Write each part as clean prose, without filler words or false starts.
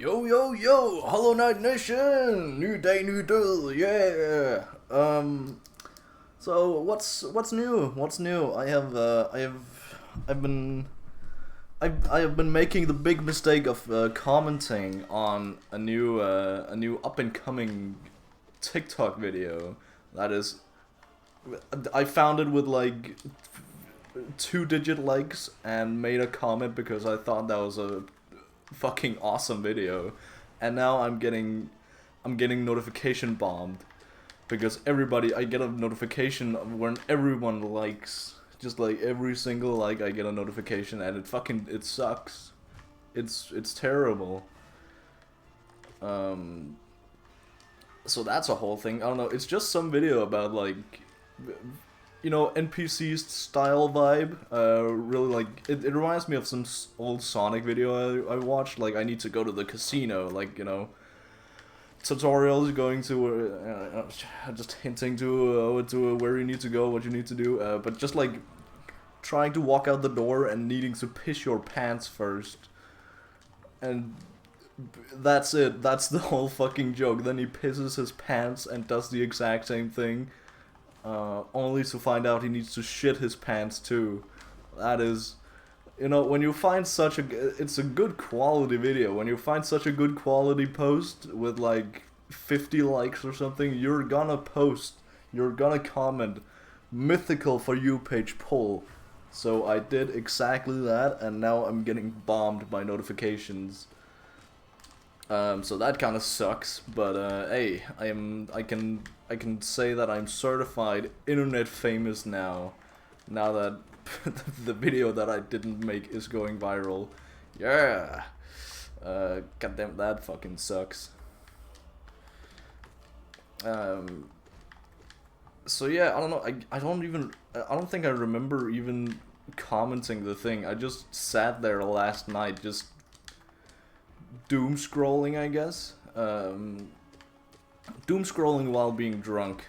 Yo, yo, yo, Hollow Knight Nation! New day, new deal, yeah! So what's new? What's new? I have been making the big mistake of commenting on a new up and coming TikTok video. That is, I found it with like 2-digit likes and made a comment because I thought that was a fucking awesome video, and now I'm getting notification bombed because I get a notification when everyone likes, just like every single like I get a notification, and it sucks. It's terrible. So that's a whole thing. I don't know. It's just some video about like, NPCs style vibe. Really like it reminds me of some old Sonic video I watched. Like, I need to go to the casino. Like, tutorials going to just hinting to where you need to go, what you need to do. But just like trying to walk out the door and needing to piss your pants first, and that's it. That's the whole fucking joke. Then he pisses his pants and does the exact same thing. Only to find out he needs to shit his pants too. That is, when you find it's a good quality video. When you find such a good quality post with like 50 likes or something, you're gonna comment, mythical for you page pull. So I did exactly that, and now I'm getting bombed by notifications. So that kind of sucks, but hey, I can say that I'm certified internet famous now. Now that the video that I didn't make is going viral. Yeah. Goddamn, that fucking sucks. So yeah, I don't know. I don't think I remember even commenting the thing. I just sat there last night, just doom scrolling, I guess. Doom scrolling while being drunk.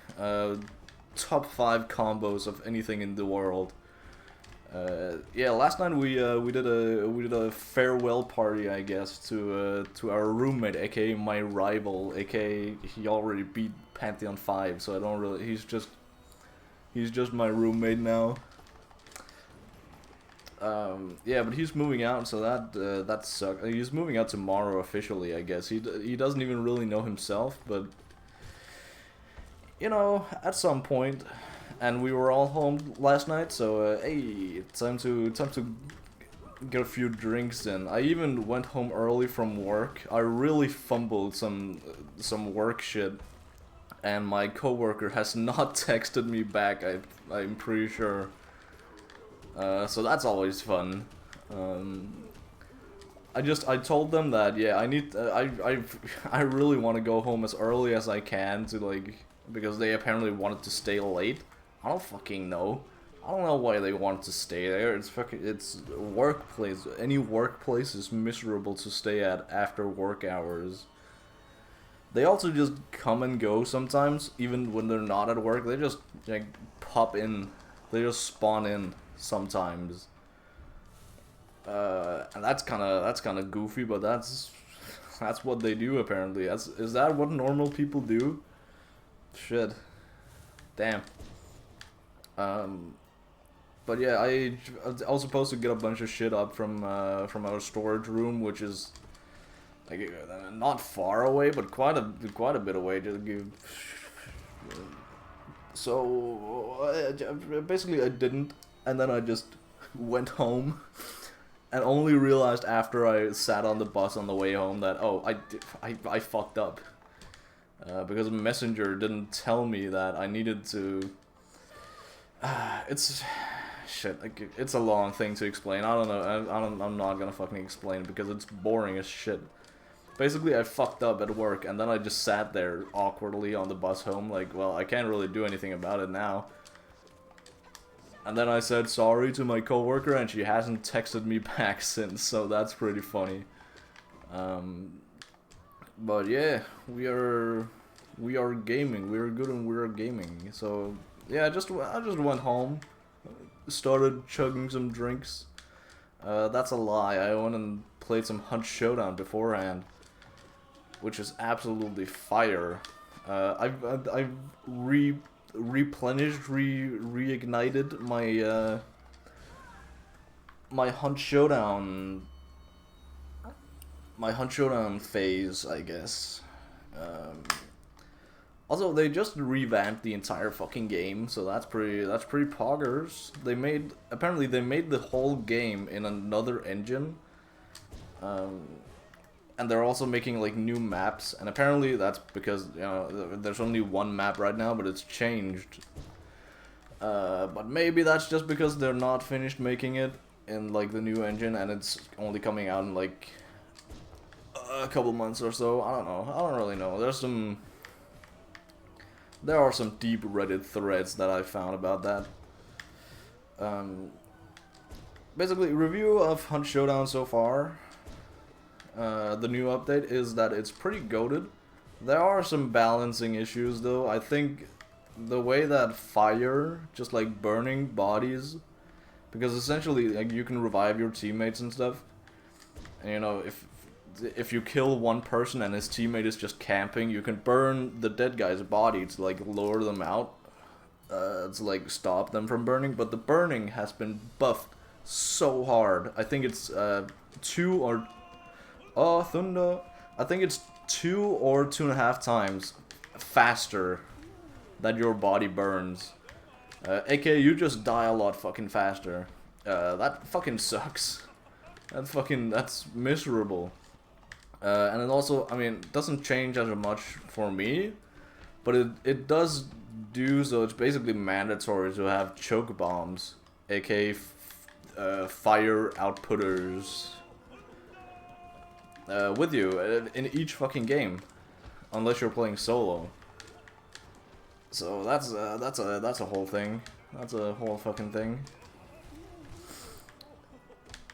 Top 5 combos of anything in the world. Yeah, last night we did a farewell party, I guess, to our roommate, aka my rival, aka he already beat Pantheon 5, so I don't really. He's just my roommate now. Yeah, but he's moving out, so that sucks. He's moving out tomorrow officially, I guess. He doesn't even really know himself, but at some point. And we were all home last night, so hey, time to get a few drinks in. I even went home early from work. I really fumbled some work shit, and my coworker has not texted me back. I'm pretty sure. So that's always fun. I told them that, yeah, I really want to go home as early as I can to, like, because they apparently wanted to stay late. I don't fucking know. I don't know why they wanted to stay there. It's workplace. Any workplace is miserable to stay at after work hours. They also just come and go sometimes, even when they're not at work. They just like pop in. They just spawn in sometimes. And that's kind of goofy, but that's what they do apparently. Is that what normal people do? Shit. Damn. But yeah, I was supposed to get a bunch of shit up from our storage room, which is like not far away, but quite a bit away. So basically I didn't, and then I just went home, and only realized after I sat on the bus on the way home that, oh, I fucked up, because Messenger didn't tell me that I needed to. It's shit. Like, it's a long thing to explain. I don't know. I'm not gonna fucking explain it because it's boring as shit. Basically, I fucked up at work, and then I just sat there awkwardly on the bus home. Like, well, I can't really do anything about it now. And then I said sorry to my coworker, and she hasn't texted me back since. So that's pretty funny. But yeah, we are gaming. We are good, and we are gaming. So. Yeah, I just went home, started chugging some drinks. That's a lie. I went and played some Hunt Showdown beforehand. which is absolutely fire. I've replenished, reignited my my Hunt Showdown phase, I guess. Also, they just revamped the entire fucking game, so that's pretty poggers. Apparently they made the whole game in another engine. And they're also making like new maps, and apparently that's because, you know, there's only one map right now, but it's changed. But maybe that's just because they're not finished making it in like the new engine, and it's only coming out in like a couple months or so. I don't know. I don't really know. There are some deep Reddit threads that I found about that. Basically, review of Hunt Showdown so far. The new update is that it's pretty goated. There are some balancing issues though. I think the way that fire, just like burning bodies, because essentially like you can revive your teammates and stuff. And you know, if you kill one person and his teammate is just camping, you can burn the dead guy's body to like lure them out, to like stop them from burning. But the burning has been buffed so hard. I think it's 2 or Thunder. I think it's 2 or 2.5 times faster that your body burns. AKA, you just die a lot fucking faster. That fucking sucks. That's miserable. And it also, I mean, doesn't change as much for me, but it does do so. It's basically mandatory to have choke bombs, aka fire outputters, with you in each fucking game, unless you're playing solo. So that's a whole thing. That's a whole fucking thing.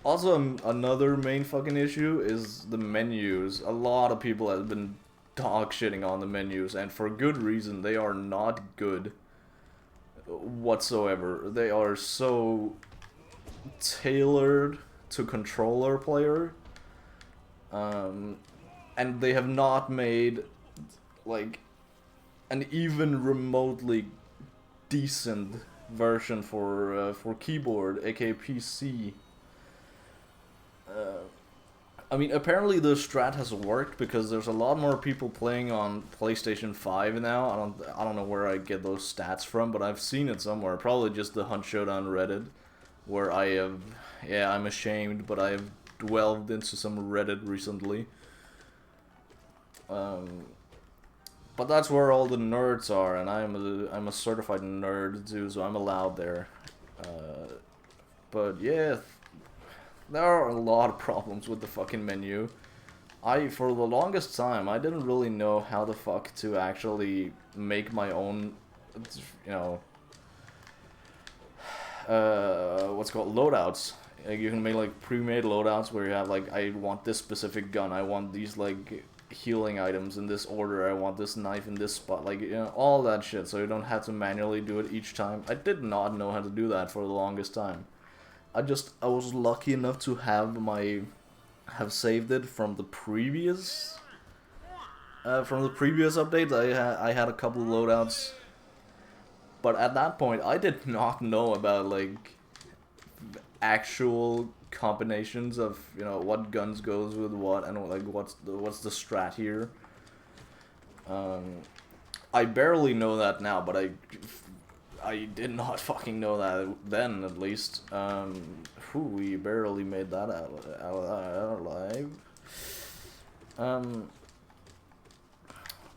Also, another main fucking issue is the menus. A lot of people have been dog shitting on the menus, and for good reason. They are not good whatsoever. They are so tailored to controller player, and they have not made like an even remotely decent version for keyboard, aka PC. I mean, apparently the strat has worked because there's a lot more people playing on PlayStation 5 now. I don't know where I get those stats from, but I've seen it somewhere. Probably just the Hunt Showdown Reddit, where I have, yeah, I'm ashamed, but I have delved into some Reddit recently. But that's where all the nerds are, and I'm a certified nerd too, so I'm allowed there. But yeah. There are a lot of problems with the fucking menu. For the longest time, I didn't really know how the fuck to actually make my own, you know, what's called loadouts. Like, you can make like pre-made loadouts where you have like, I want this specific gun, I want these like healing items in this order, I want this knife in this spot, like, you know, all that shit, so you don't have to manually do it each time. I did not know how to do that for the longest time. I was lucky enough to have saved it from the previous updates. I had a couple of loadouts, but at that point I did not know about like actual combinations of, you know, what guns goes with what and like what's the strat here. I barely know that now, but I did not fucking know that then, at least. We barely made that out alive.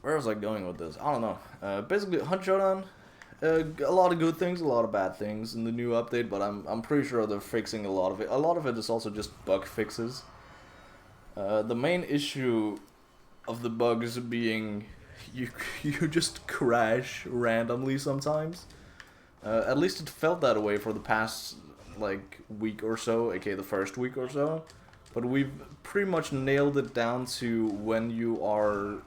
Where was I going with this? I don't know. Basically, Hunt Showdown, a lot of good things, a lot of bad things in the new update, but I'm pretty sure they're fixing a lot of it. A lot of it is also just bug fixes. The main issue of the bugs being you just crash randomly sometimes. At least it felt that way for the past, like, week or so, aka the first week or so. But we've pretty much nailed it down to when you are...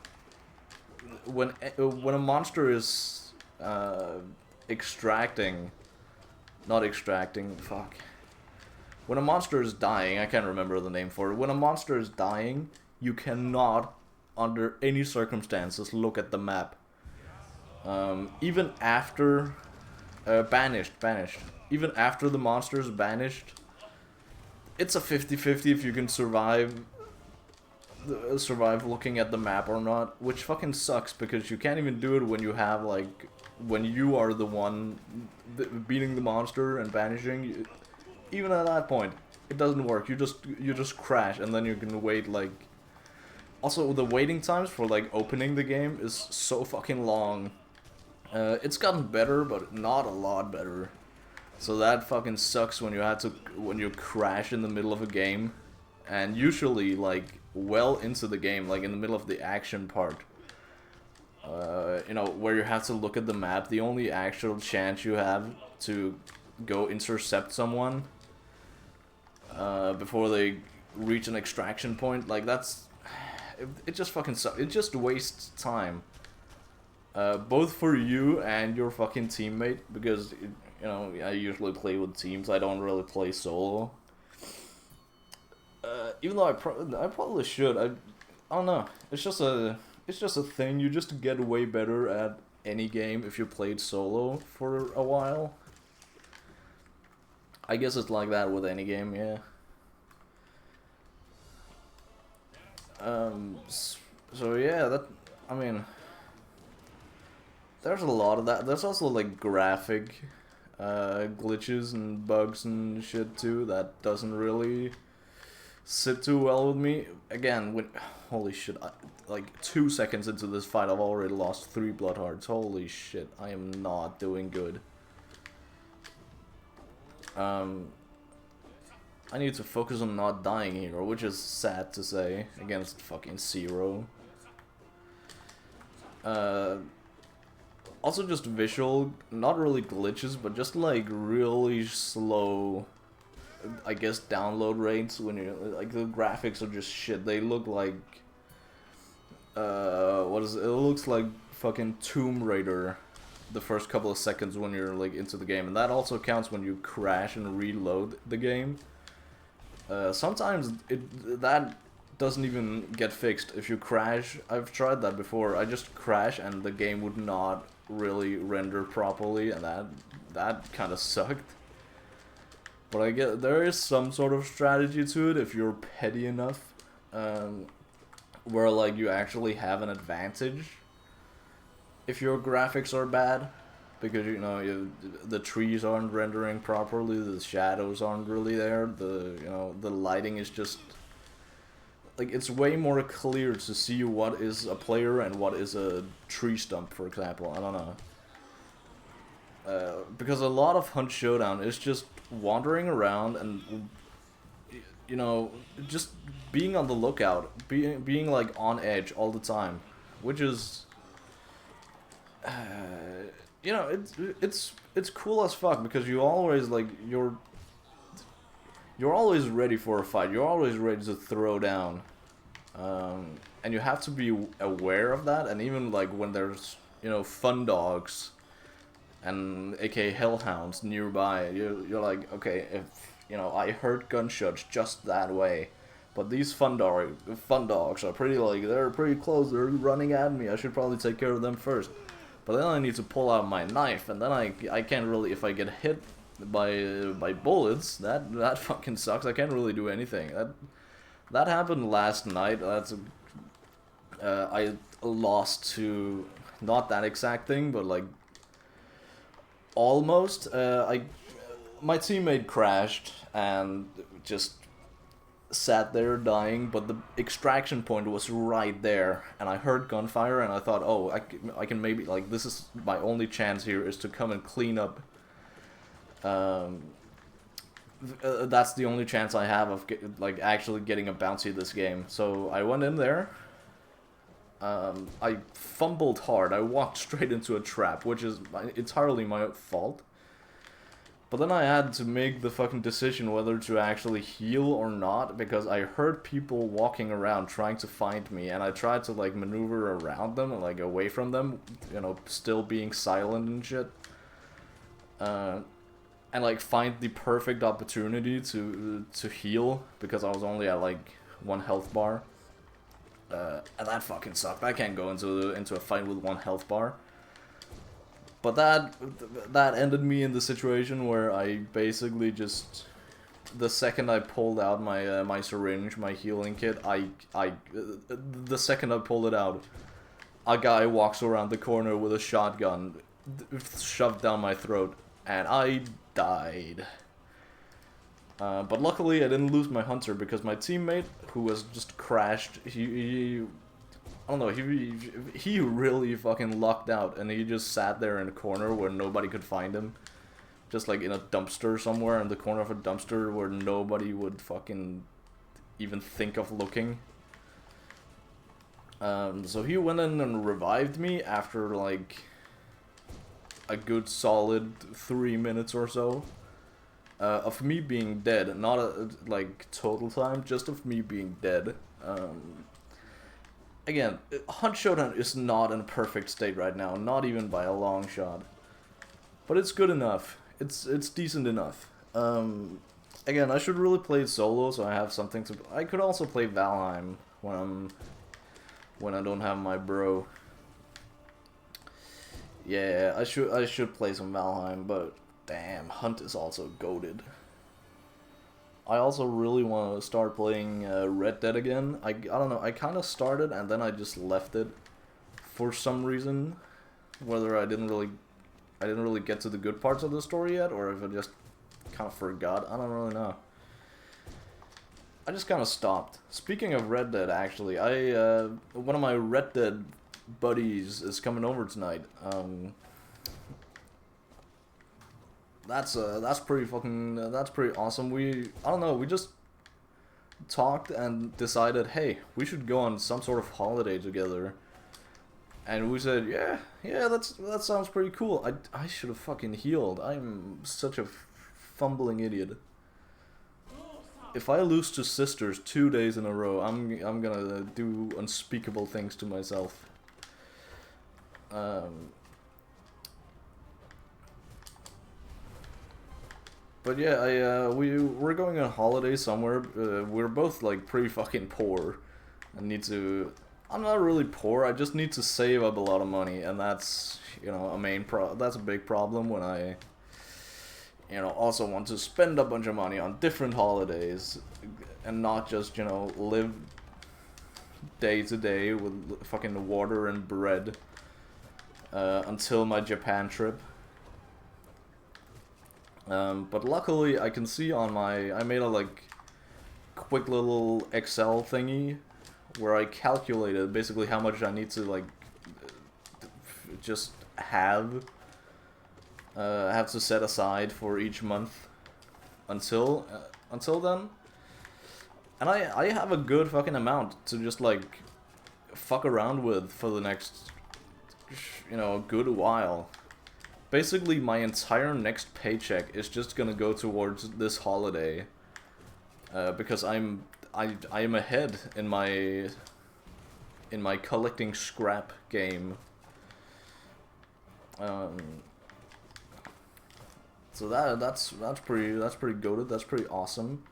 When a monster is, extracting... Not extracting, fuck. When a monster is dying, I can't remember the name for it. When a monster is dying, you cannot under any circumstances look at the map. Even after banished. Even after the monster's banished, it's a 50-50 if you can survive looking at the map or not, which fucking sucks because you can't even do it when you have like when you are the one beating the monster and banishing. Even at that point, it doesn't work. You just crash and then you can wait like. Also, the waiting times for like opening the game is so fucking long. It's gotten better, but not a lot better. So that fucking sucks when you crash in the middle of a game, and usually like well into the game, like in the middle of the action part. You know, where you have to look at the map. The only actual chance you have to go intercept someone before they reach an extraction point, like that's it just fucking sucks. It just wastes time. Both for you and your fucking teammate, because, you know, I usually play with teams, I don't really play solo. Even though I probably should, I don't know, it's just a thing, you just get way better at any game if you played solo for a while. I guess it's like that with any game, yeah. So yeah, I mean, there's a lot of that. There's also like graphic glitches and bugs and shit too that doesn't really sit too well with me. Again, holy shit, like 2 seconds into this fight I've already lost 3 blood hearts. Holy shit, I am not doing good. I need to focus on not dying here, which is sad to say, against fucking Zero. Also just visual, not really glitches, but just like really slow, I guess, download rates when you're, like, the graphics are just shit. They look like, what is it? It looks like fucking Tomb Raider the first couple of seconds when you're like into the game, and that also counts when you crash and reload the game. Sometimes that doesn't even get fixed if you crash. I've tried that before. I just crash and the game would not really render properly, and that kind of sucked. But I get there is some sort of strategy to it if you're petty enough, where like you actually have an advantage if your graphics are bad, because you know the trees aren't rendering properly, the shadows aren't really there, the lighting is just like, it's way more clear to see what is a player and what is a tree stump, for example. I don't know. Because a lot of Hunt Showdown is just wandering around and, you know, just being on the lookout, being like on edge all the time, which is, you know, it's cool as fuck, because you always like you're always ready for a fight. You're always ready to throw down. And you have to be aware of that. And even like when there's, you know, fun dogs and aka hellhounds nearby, you're like, okay, if, you know, I heard gunshots just that way, but these fun dogs are pretty, like, they're pretty close, they're running at me, I should probably take care of them first. But then I need to pull out my knife, and then I can't really, if I get hit by bullets, that fucking sucks. I can't really do anything. That happened last night. I lost to not that exact thing, but like almost. My teammate crashed and just sat there dying, but the extraction point was right there, and I heard gunfire, and I thought, oh, I can maybe, like, this is my only chance here, is to come and clean up. That's the only chance I have of like actually getting a bounty this game. So I went in there. I fumbled hard. I walked straight into a trap, which is entirely my fault. But then I had to make the fucking decision whether to actually heal or not, because I heard people walking around trying to find me, and I tried to like maneuver around them and like away from them, you know, still being silent and shit. And like find the perfect opportunity to heal, because I was only at like 1 health bar. And that fucking sucked. I can't go into a fight with 1 health bar. But that ended me in the situation where I basically just, the second I pulled out my my syringe, my healing kit, the second I pulled it out, a guy walks around the corner with a shotgun shoved down my throat, and I died. But luckily I didn't lose my hunter, because my teammate, who was just crashed, he I don't know, he really fucking lucked out, and he just sat there in a corner where nobody could find him. Just like in a dumpster somewhere, in the corner of a dumpster where nobody would fucking even think of looking. So he went in and revived me after like a good solid 3 minutes or so. Of me being dead, not like total time, just of me being dead. Again, Hunt Showdown is not in a perfect state right now, not even by a long shot. But it's good enough. It's decent enough. Again, I should really play solo, so I have something to. I could also play Valheim when I don't have my bro. Yeah, I should play some Valheim, but damn, Hunt is also goated. I also really want to start playing Red Dead again. I don't know, I kind of started and then I just left it for some reason. Whether I didn't really get to the good parts of the story yet, or if I just kind of forgot, I don't really know. I just kind of stopped. Speaking of Red Dead, actually, one of my Red Dead buddies is coming over tonight. That's pretty fucking, that's pretty awesome. I don't know, we just talked and decided, hey, we should go on some sort of holiday together. And we said, yeah, that sounds pretty cool. I should have fucking healed. I'm such a fumbling idiot. If I lose to Sisters 2 days in a row, I'm gonna do unspeakable things to myself. But yeah, we're going on holiday somewhere. We're both like pretty fucking poor, and need to. I'm not really poor. I just need to save up a lot of money, and that's, you know, that's a big problem when I, you know, also want to spend a bunch of money on different holidays, and not just, you know, live day to day with fucking water and bread until my Japan trip. But luckily I can see on I made a like quick little Excel thingy where I calculated basically how much I need to like just have to set aside for each month until then. And I have a good fucking amount to just like fuck around with for the next, you know, good while. Basically, my entire next paycheck is just gonna go towards this holiday, because I am ahead in my collecting scrap game. So that's pretty goated. That's pretty awesome.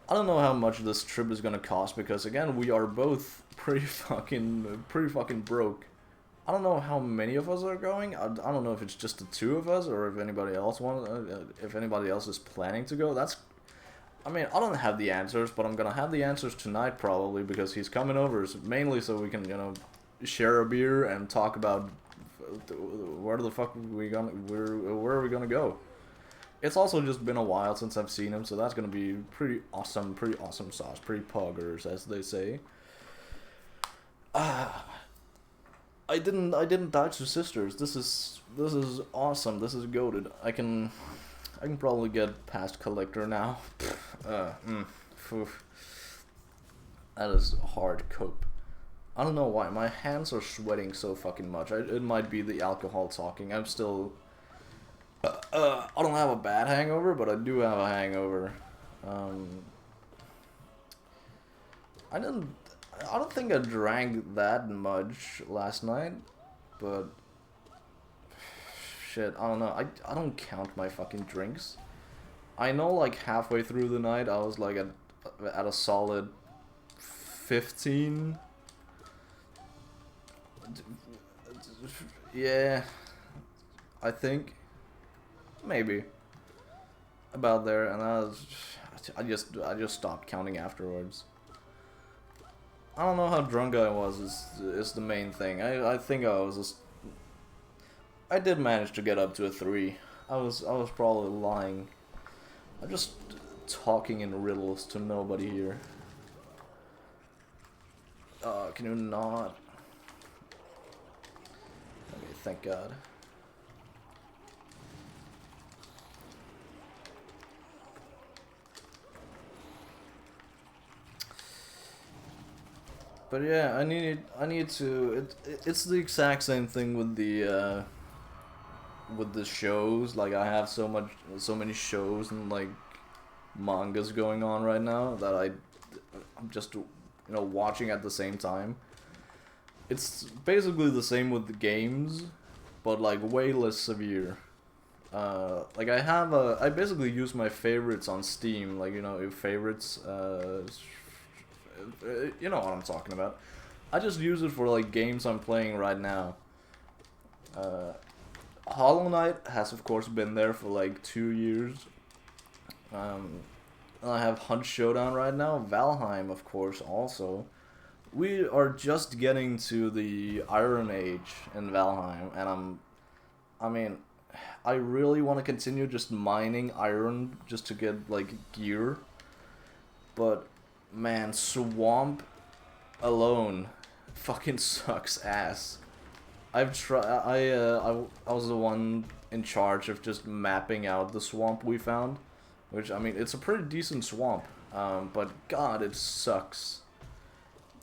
I don't know how much this trip is gonna cost, because again, we are both pretty fucking broke. I don't know how many of us are going. I don't know if it's just the two of us, or if anybody else if anybody else is planning to go. I mean, I don't have the answers, but I'm gonna have the answers tonight probably, because he's coming over, mainly so we can, you know, share a beer and talk about where the fuck where are we gonna go. It's also just been a while since I've seen him, so that's gonna be pretty awesome sauce, pretty poggers, as they say. I didn't die to Sisters. This is awesome. This is goated. I can probably get past Collector now. That is hard cope. I don't know why my hands are sweating so fucking much. It might be the alcohol talking. I'm still. I don't have a bad hangover, but I do have a hangover. I don't think I drank that much last night, but shit, I don't know. I don't count my fucking drinks. I know like halfway through the night I was like at a solid 15. Yeah, I think maybe about there, and I just stopped counting afterwards. I don't know how drunk I was is the main thing. I think I was just, I did manage to get up to a 3. I was probably lying. I'm just talking in riddles to nobody here. Can you not? Okay, thank God. But yeah, I need to. It's the exact same thing with the shows. Like I have so many shows and like mangas going on right now that I'm just watching at the same time. It's basically the same with the games, but like way less severe. Like I basically use my favorites on Steam, like favorites. You know what I'm talking about. I just use it for like games I'm playing right now. Hollow Knight has of course been there for like 2 years. I have Hunt Showdown right now. Valheim, of course, also. We are just getting to the Iron Age in Valheim, and I mean, I really want to continue just mining iron just to get like gear. But man, Swamp alone fucking sucks ass. I've tried. I was the one in charge of just mapping out the swamp we found, which I mean it's a pretty decent swamp. But God, it sucks.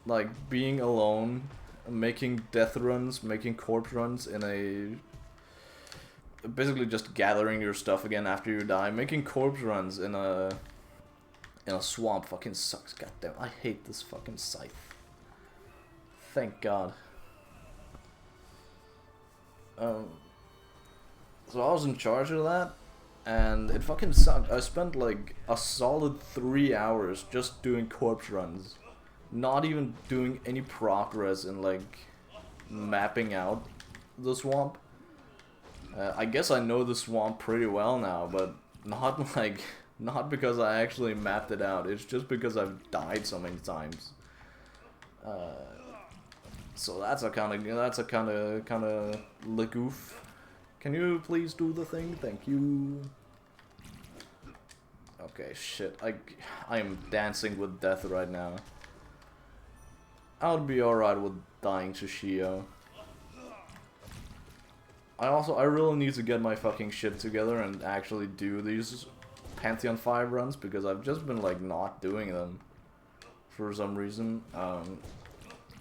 Like being alone, making death runs, making corpse runs in a. Basically just gathering your stuff again after you die, making corpse runs in a swamp fucking sucks. Goddamn, I hate this fucking scythe. Thank God. So I was in charge of that, and it fucking sucked. I spent like a solid 3 hours just doing corpse runs, not even doing any progress in like mapping out the swamp. I guess I know the swamp pretty well now, but not because I actually mapped it out. It's just because I've died so many times. So that's a kind of legoof. Can you please do the thing? Thank you. Okay, shit. I am dancing with death right now. I would be alright with dying to Shio. I really need to get my fucking shit together and actually do these Pantheon 5 runs, because I've just been like not doing them for some reason.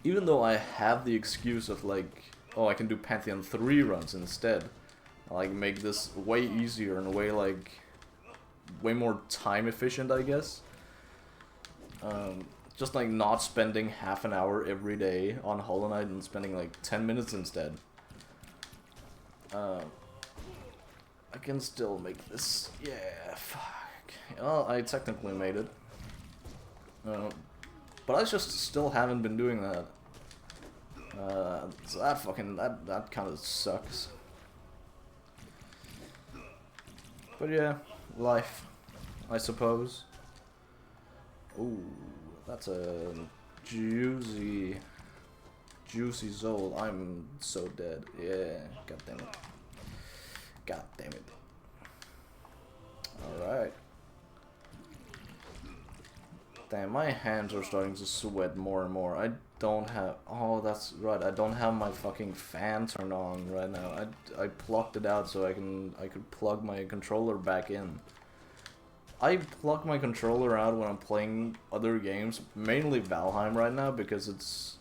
Even though I have the excuse of like, oh, I can do Pantheon 3 runs instead. I like make this way easier and way more time efficient, I guess. Just like not spending half an hour every day on Hollow Knight and spending like 10 minutes instead. I can still make this. Yeah, fuck. Well, I technically made it. But I just still haven't been doing that. So that kind of sucks. But yeah, life, I suppose. Ooh, that's a juicy Zol. I'm so dead. Yeah, god damn it. God damn it. Alright. Damn, my hands are starting to sweat more and more. I don't have... Oh, that's right. I don't have my fucking fan turned on right now. I plucked it out so I could plug my controller back in. I plug my controller out when I'm playing other games, mainly Valheim right now, because it's...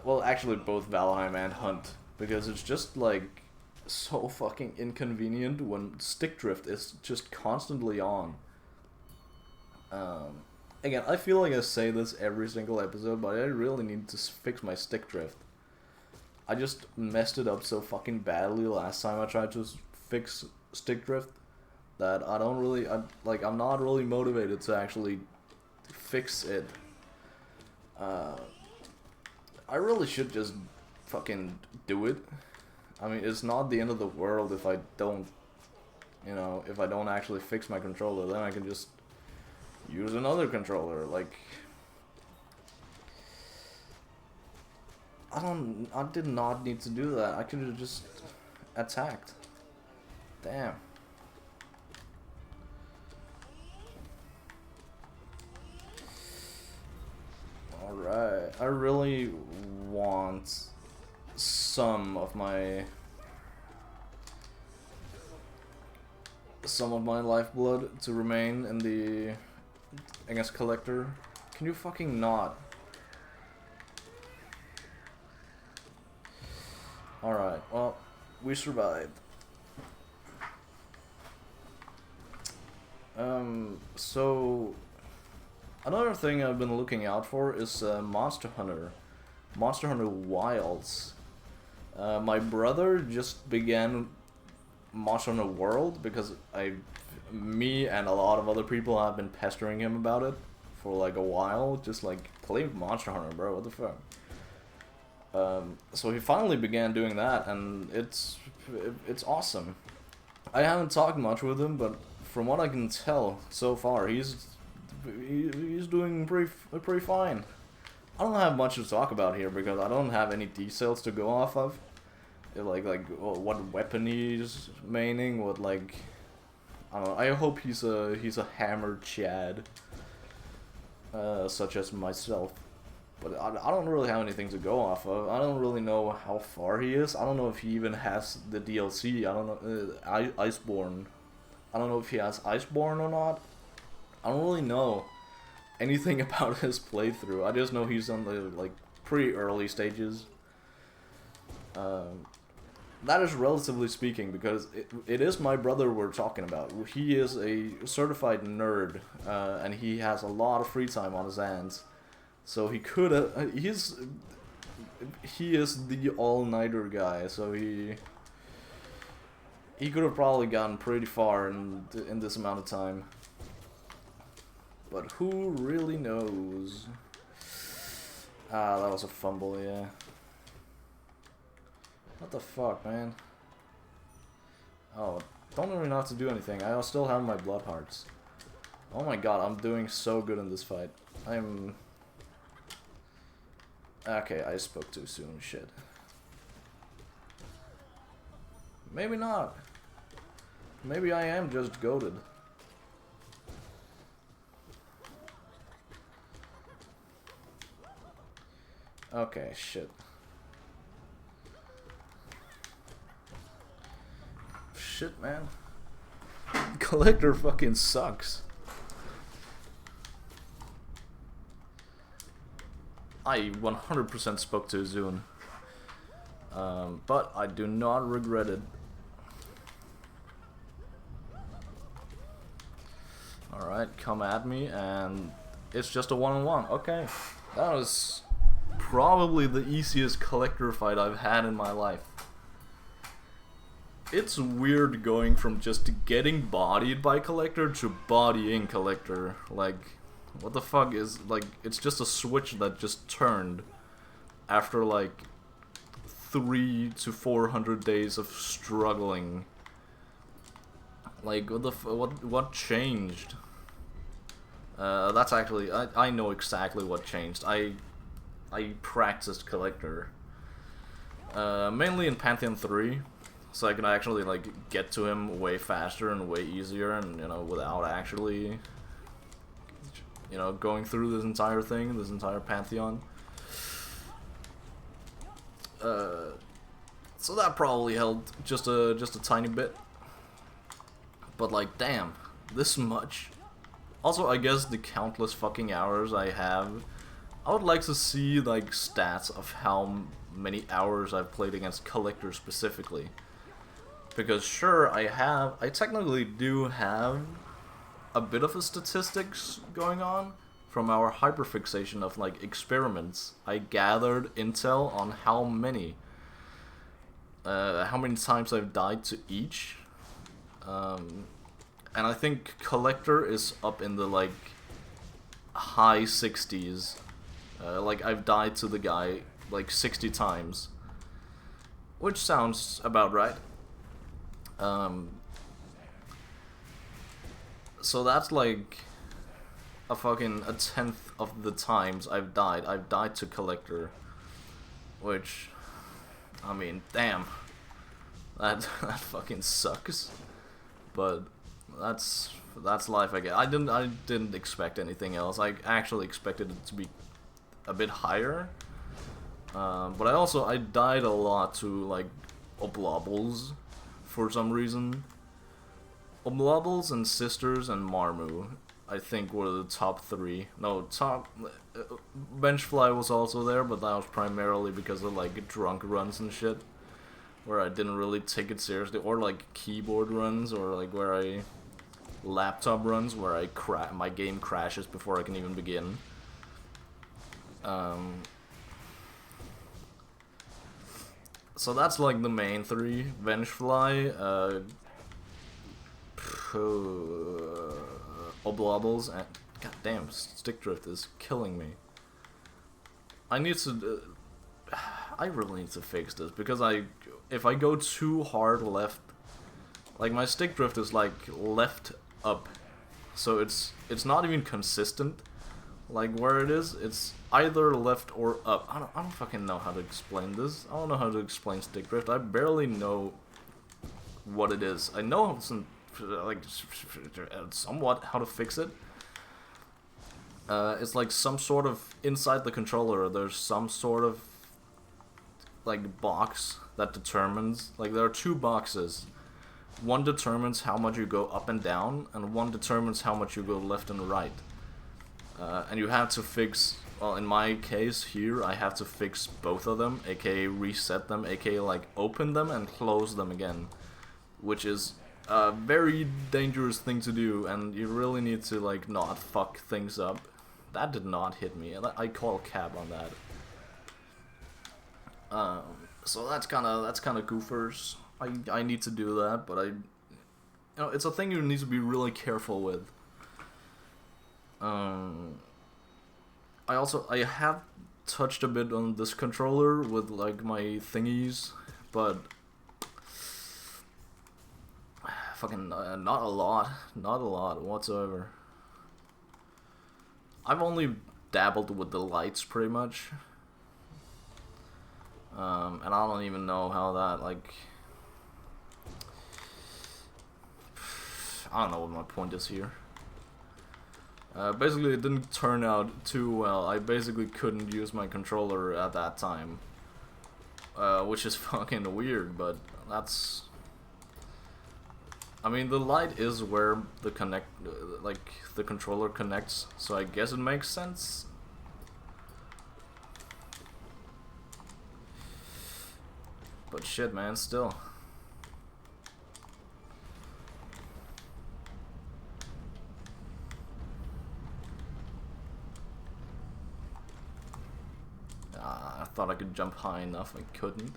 Well, actually both Valheim and Hunt, because it's just like so fucking inconvenient when stick drift is just constantly on. Again, I feel like I say this every single episode, but I really need to fix my stick drift. I just messed it up so fucking badly last time I tried to fix stick drift that I'm not really motivated to actually fix it. Uh, I really should just fucking do it. I mean, it's not the end of the world if I don't, you know, if I don't actually fix my controller. Then I can just use another controller. Like, I did not need to do that. I could have just attacked. Damn. Alright, I really want some of my lifeblood to remain in the, I guess, collector. Can you fucking not? Alright, well, we survived. So another thing I've been looking out for is Monster Hunter Wilds. My brother just began Monster Hunter World because me and a lot of other people have been pestering him about it for like a while. Just like, play Monster Hunter, bro. What the fuck? So he finally began doing that, and it's awesome. I haven't talked much with him, but from what I can tell so far, he's doing pretty fine. I don't have much to talk about here because I don't have any details to go off of. Like what weapon he's maining, what like, I don't know. I hope he's a hammered Chad, such as myself. But I don't really have anything to go off of. I don't really know how far he is. I don't know if he even has the DLC. I don't know, Iceborne. I don't know if he has Iceborne or not. I don't really know anything about his playthrough. I just know he's on the like pretty early stages. That is relatively speaking, because it is my brother we're talking about. He is a certified nerd, and he has a lot of free time on his hands. So he could he is the all-nighter guy, so he could have probably gotten pretty far in this amount of time. But who really knows? Ah, that was a fumble, yeah. What the fuck, man? Oh, don't really have to do anything. I still have my blood hearts. Oh my god, I'm doing so good in this fight. Okay, I spoke too soon, shit. Maybe not. Maybe I am just goated. Okay, shit. Shit, man. Collector fucking sucks. I 100% spoke to Zune. But I do not regret it. Alright, come at me, and it's just a one-on-one. Okay. That was probably the easiest collector fight I've had in my life. It's weird going from just getting bodied by collector to bodying collector. Like, what the fuck is, like, it's just a switch that just turned after like 300 to 400 days of struggling. Like, what changed? That's actually, I know exactly what changed. I practiced collector, mainly in Pantheon 3, so I can actually like get to him way faster and way easier, and you know, without actually, you know, going through this entire thing, this entire Pantheon. So that probably helped just a tiny bit. But like, damn, this much. Also, I guess the countless fucking hours I have, I would like to see like stats of how many hours I've played against collectors specifically. Because sure, I technically do have a bit of a statistics going on from our hyperfixation of like experiments. I gathered intel on how many times I've died to each. And I think collector is up in the like high 60s Like, I've died to the guy like 60 times. Which sounds about right. So that's like a 10th of the times I've died. I've died to Collector. Which, I mean, damn. That fucking sucks. But that's life, I guess. I didn't expect anything else. I actually expected it to be a bit higher. But I died a lot to like Oblobbles for some reason. Oblobbles and Sisters and Marmu, I think, were the top 3. No, Benchfly was also there, but that was primarily because of like drunk runs and shit, where I didn't really take it seriously, or like keyboard runs, or like laptop runs where my game crashes before I can even begin. So that's like the main 3. Vengefly, Oblobbles, and goddamn, stick drift is killing me. I really need to fix this, because if I go too hard left, like my stick drift is like left up, so it's not even consistent. Like where it is, it's either left or up. I don't fucking know how to explain this. I don't know how to explain stick drift. I barely know what it is. I know somewhat how to fix it. It's like some sort of inside the controller. There's some sort of like box that determines, like there are 2 boxes. One determines how much you go up and down, and one determines how much you go left and right. And you have to fix, well, in my case here, I have to fix both of them, aka reset them, aka like open them and close them again, which is a very dangerous thing to do, and you really need to like not fuck things up. That did not hit me. I call cap on that. So that's kind of goofers. I need to do that, but it's a thing you need to be really careful with. I have touched a bit on this controller with like my thingies, but fucking not a lot whatsoever. I've only dabbled with the lights pretty much, and I don't even know how that, like, I don't know what my point is here. Basically, it didn't turn out too well. I basically couldn't use my controller at that time, which is fucking weird, but that's... I mean, the light is where the the controller connects, so I guess it makes sense. But shit, man, still. I thought I could jump high enough, I couldn't.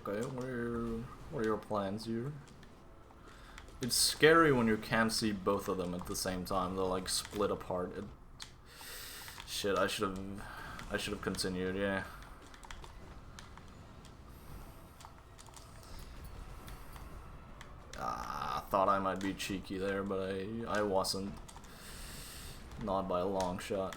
Okay, what are your plans here? It's scary when you can't see both of them at the same time. They're like split apart. Shit, I should have continued, yeah. I thought I might be cheeky there, but I wasn't. Not by a long shot.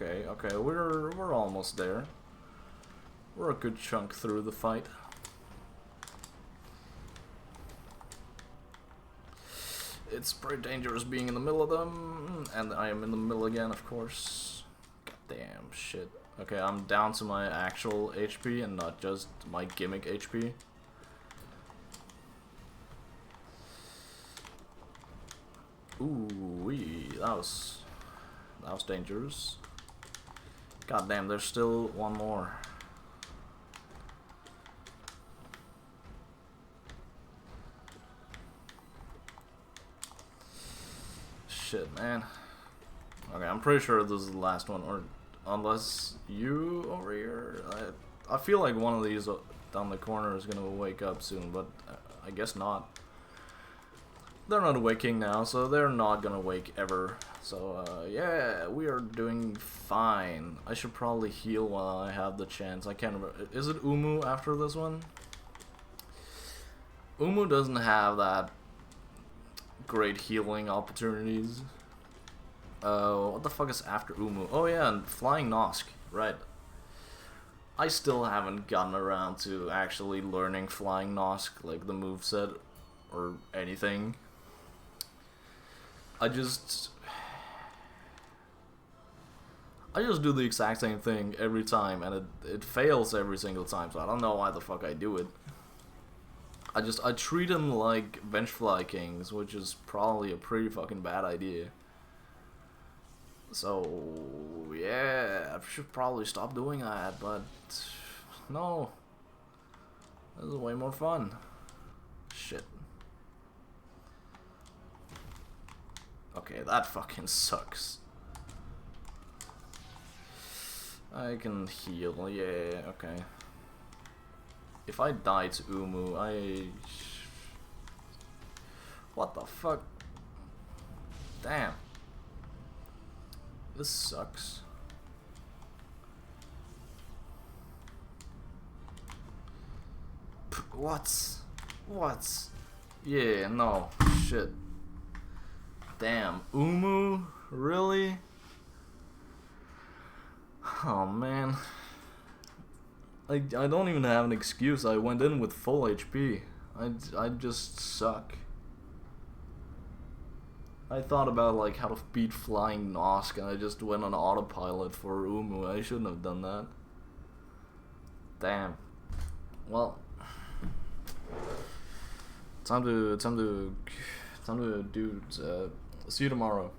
Okay, we're almost there. We're a good chunk through the fight. It's pretty dangerous being in the middle of them, and I am in the middle again, of course. Goddamn shit. Okay, I'm down to my actual HP and not just my gimmick HP. Ooh-wee, that was dangerous. God damn, there's still one more. shit, man. Okay, I'm pretty sure this is the last one, or unless you over here. I feel like one of these down the corner is gonna wake up soon, but I guess not. They're not waking now, so they're not gonna wake ever. So yeah, we are doing fine. I should probably heal while I have the chance. I can't remember. Is it Umu after this one? Umu doesn't have that great healing opportunities. What the fuck is after Umu? Oh yeah, and Flying Nosk, right. I still haven't gotten around to actually learning Flying Nosk, like the moveset or anything. I just do the exact same thing every time, and it fails every single time, so I don't know why the fuck I do it. I treat them like Vengefly Kings, which is probably a pretty fucking bad idea. So, yeah, I should probably stop doing that, but no. This is way more fun. Shit. Okay, that fucking sucks. I can heal, yeah, okay. If I die to Umu, what the fuck? Damn. This sucks. What? Yeah, no. Shit. Damn. Umu? Really? Oh, man. I don't even have an excuse. I went in with full HP. I just suck. I thought about like how to beat Flying Nosk, and I just went on autopilot for Umu. I shouldn't have done that. Damn. Well, time to see you tomorrow.